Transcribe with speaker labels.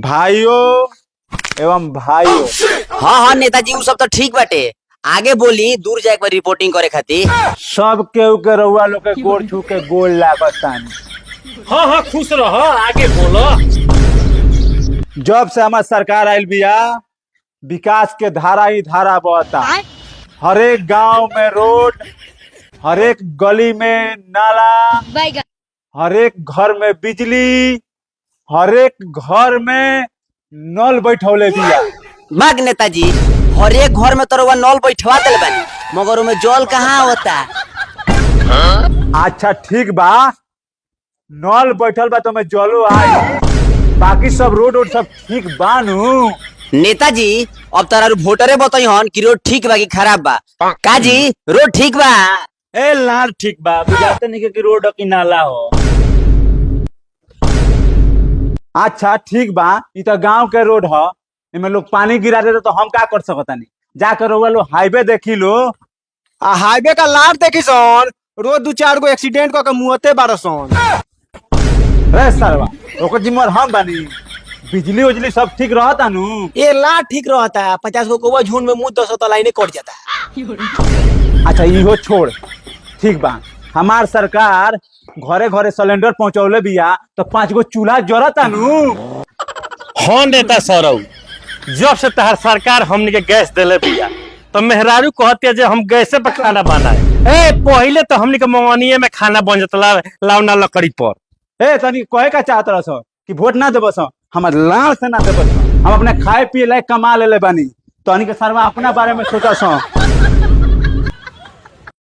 Speaker 1: भाइयों एवं भाइयों।
Speaker 2: हाँ हाँ नेताजी वो सब तो ठीक बाटे। आगे बोली दूर जाए पर रिपोर्टिंग करे खातिर।
Speaker 1: सब केहू के रउआ लोग के गोड़ छू के गोल लागतानी।
Speaker 3: हाँ हाँ खुश रहो, आगे बोलो।
Speaker 1: जब से हमार सरकार आयल बिया विकास के धारा ही धारा बहता। हर एक गांव में रोड, हर एक गली में नाला, हर एक घर में बिजली, हर एक घर में नल बैठौले दिया।
Speaker 2: बाग नेताजी हर एक घर में तो नल बैठवा दिल बानी मगर उमें जल कहाँ होता।
Speaker 1: अच्छा ठीक बा, नल बैठल बा तो मैं जलो आई, बाकी सब रोड सब ठीक बानू।
Speaker 2: नेताजी अब तारा वोटरे बताई हन कि रोड ठीक बा कि खराब बा। काजी रोड ठीक बा?
Speaker 3: ए लाल ठीक बा, बुझाते नहीं कि रोड की नाला हो।
Speaker 1: अच्छा ठीक बा, इ तो गांव के रोड ह, इमें लोग पानी गिरा देते तो हम का कर सकतानी? जाकर रउआ लोग हाईवे देखी लो।
Speaker 4: हाईवे का लार देखी सन, रोज 2-4 गो एक्सीडेंट क के मुहते बारसन।
Speaker 1: रे सरवा, ओकर जिम्मेवार हम बानी। बिजली उजली सब ठीक रहता नु?
Speaker 4: ये लार ठीक रहता है, 50 गो कौवा झुंड में मुंह 10 लाइने कट जाता।
Speaker 1: अच्छा इहो छोड़, ठीक बा, हमार सरकार घरे घरे सिलेंडर पहुंचौले बिया तो 5 गो चूल्हा जरता नु।
Speaker 3: हाँ नेता सौरव, जब से तहर सरकार हमने के गैस दिले बिया तो मेहरारू कहती है जे हम गैसे पे खाना बनाए। ए पहले तो हमने के मंगनिए में खाना बन जाता लावना लकड़ी पर।
Speaker 1: ए तनी कहे का चाहत रह कि वोट ना देबस, हमर लाल से ना देबस। हम अपने खाए पिए लायक कमा लेले बानी, तनी के सरवा अपना बारे में सोचा।